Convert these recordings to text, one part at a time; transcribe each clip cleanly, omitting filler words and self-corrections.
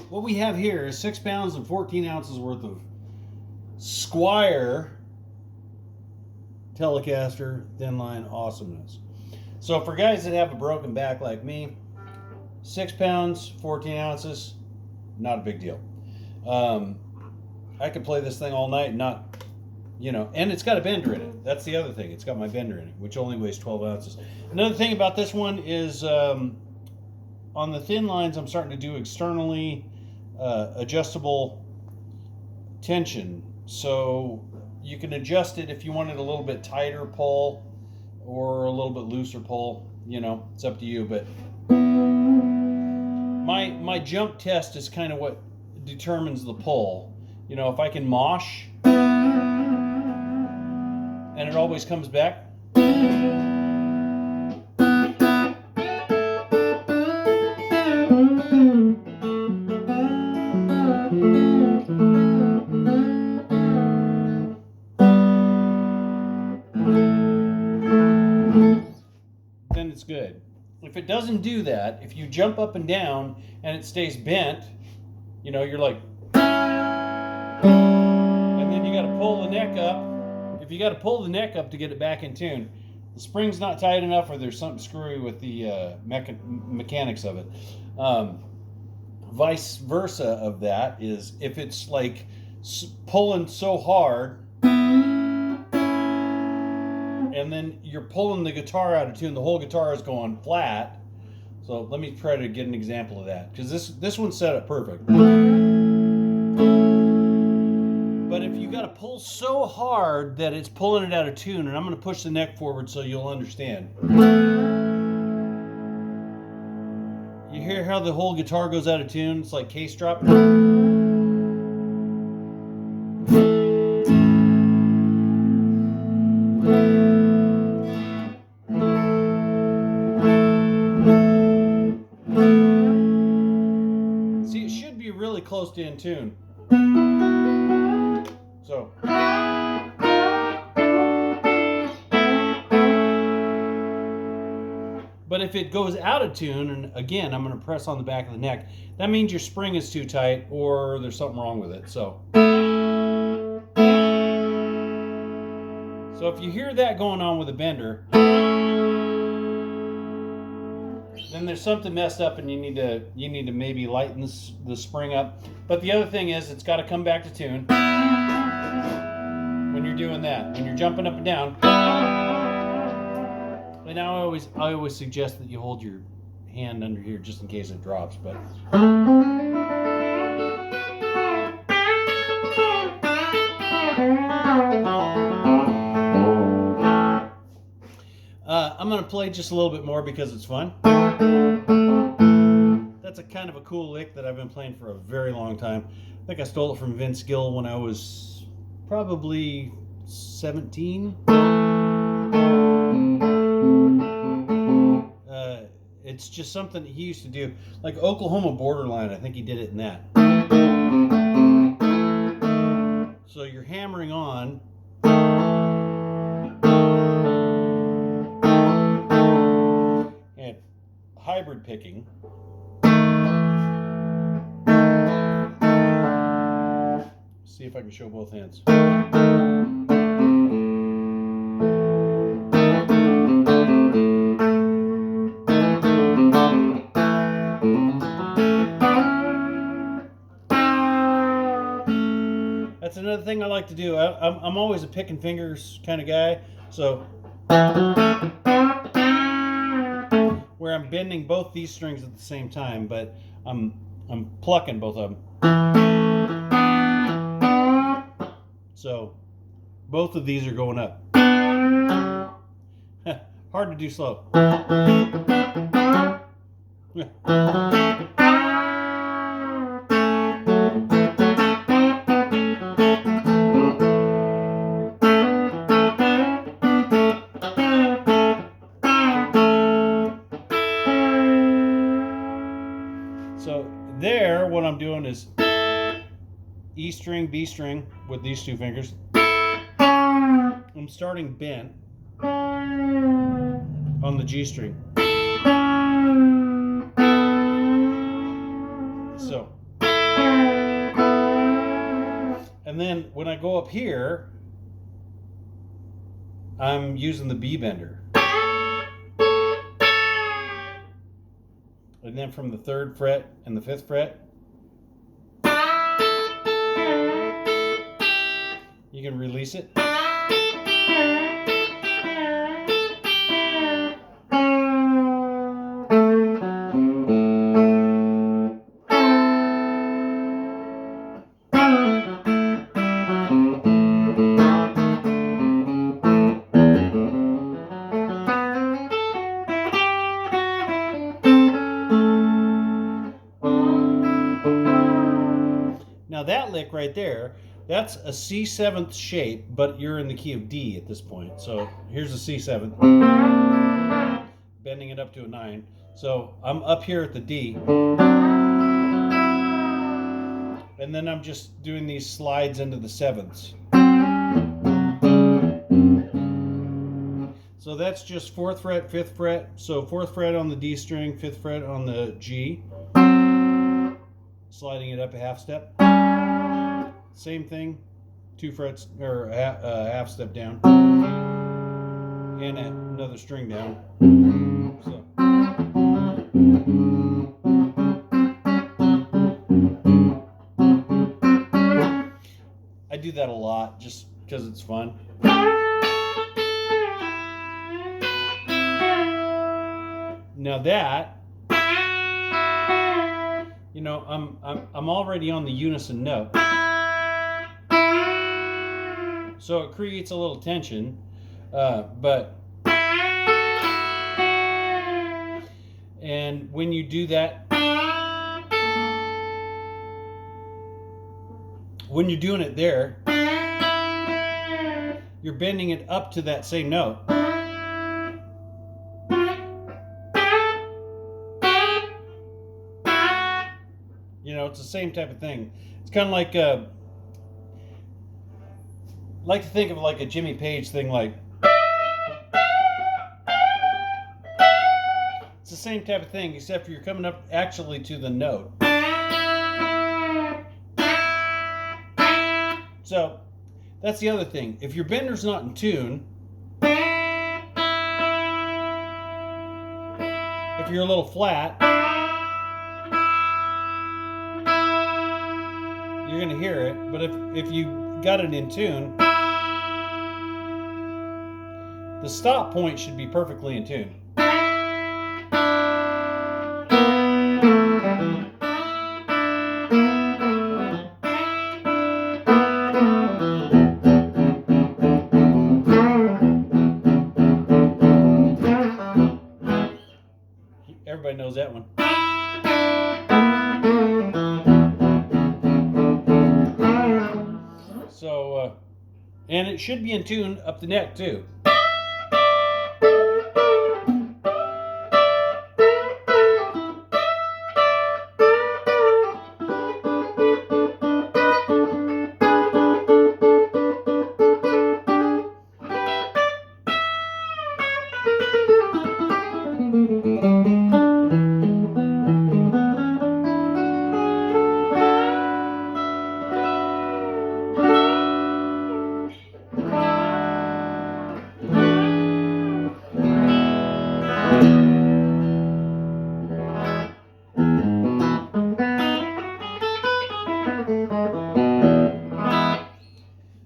What we have here is 6 pounds and 14 ounces worth of Squire Telecaster thin line awesomeness. So for guys that have a broken back like me, 6 pounds, 14 ounces, not a big deal. I could play this thing all night and not, and it's got a bender in it. That's the other thing. It's got my bender in it, which only weighs 12 ounces. Another thing about this one is on the thin lines, I'm starting to do externally adjustable tension. So you can adjust it if you wanted a little bit tighter pull or a little bit looser pull. It's up to you. But my jump test is kind of what determines the pull. If I can mosh and it always comes back. Then it's good. If it doesn't do that, if you jump up and down and it stays bent, you're like, and then you got to pull the neck up. If you got to pull the neck up to get it back in tune, the spring's not tight enough, or there's something screwy with the mechanics of it. Vice versa of that is if it's like pulling so hard and then you're pulling the guitar out of tune, the whole guitar is going flat. So let me try to get an example of that, because this one's set up perfect. But if you got to pull so hard that it's pulling it out of tune, and I'm going to push the neck forward so you'll understand. You hear how the whole guitar goes out of tune? It's like case drop. See, it should be really close to in tune. So. But if it goes out of tune, and again, I'm going to press on the back of the neck, that means your spring is too tight or there's something wrong with it. So if you hear that going on with a bender, then there's something messed up and you need to maybe lighten the spring up. But the other thing is, it's got to come back to tune when you're doing that. When you're jumping up and down. And I always suggest that you hold your hand under here just in case it drops. But I'm going to play just a little bit more because it's fun. That's a kind of a cool lick that I've been playing for a very long time. I think I stole it from Vince Gill when I was probably 17. It's just something that he used to do, like Oklahoma Borderline. I think he did it in that. So you're hammering on, and hybrid picking. See if I can show both hands. That's another thing I like to do. I'm always a picking fingers kind of guy. So where I'm bending both these strings at the same time, but I'm plucking both of them. So both of these are going up. Hard to do slow. So there, what I'm doing is E string, B string with these two fingers. I'm starting bent on the G string. when I go up here, I'm using the B bender. And then from the 3rd fret and the 5th fret, you can release it. Now that lick right there, that's a C7th shape, but you're in the key of D at this point. So here's a C7, bending it up to a 9. So I'm up here at the D, and then I'm just doing these slides into the 7ths. So that's just 4th fret, 5th fret. So 4th fret on the D string, 5th fret on the G, sliding it up a half step. Same thing, 2 frets or a half step down, and another string down. So. I do that a lot just because it's fun. Now that, you know, I'm already on the unison note. So it creates a little tension, but and when you do that, when you're doing it there, you're bending it up to that same note. You know, it's the same type of thing. It's kind of like to think of like a Jimmy Page thing, like it's the same type of thing, except you're coming up actually to the note. So that's the other thing. If your bender's not in tune, if you're a little flat, you're going to hear it. But if you got it in tune, the stop point should be perfectly in tune. Everybody knows that one. So, and it should be in tune up the neck too.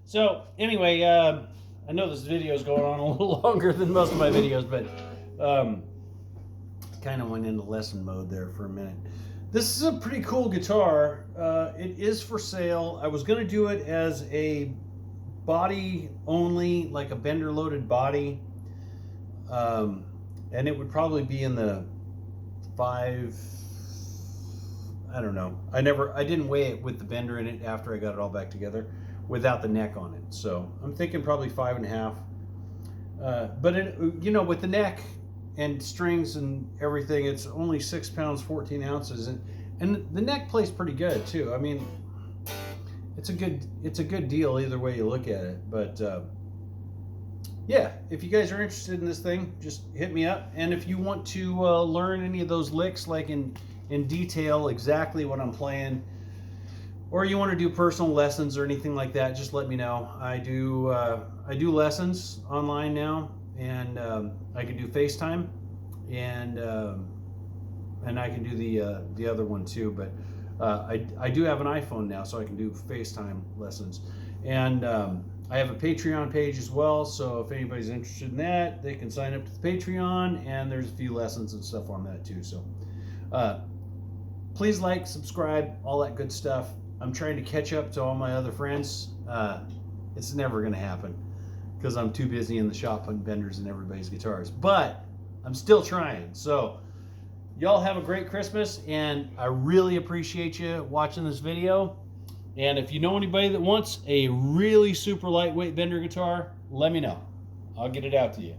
So anyway, I know this video is going on a little longer than most of my videos, but kind of went into lesson mode there for a minute. This is a pretty cool guitar. It is for sale. I was going to do it as a body only, like a bender loaded body, and it would probably be in the 5, I don't know. I didn't weigh it with the bender in it after I got it all back together without the neck on it. So I'm thinking probably 5.5. But it, you know, with the neck and strings and everything, it's only 6 pounds 14 ounces, and the neck plays pretty good too. I mean, it's a good deal either way you look at it. But yeah, if you guys are interested in this thing, just hit me up. And if you want to learn any of those licks, like in detail, exactly what I'm playing, or you want to do personal lessons or anything like that, just let me know. I do lessons online now, and I can do FaceTime, and I can do the other one too. But I do have an iPhone now, so I can do FaceTime lessons, and I have a Patreon page as well. So if anybody's interested in that, they can sign up to the Patreon, and there's a few lessons and stuff on that too. So please like, subscribe, all that good stuff. I'm trying to catch up to all my other friends. It's never going to happen because I'm too busy in the shop putting benders in everybody's guitars. But I'm still trying. So y'all have a great Christmas, and I really appreciate you watching this video. And if you know anybody that wants a really super lightweight bender guitar, let me know. I'll get it out to you.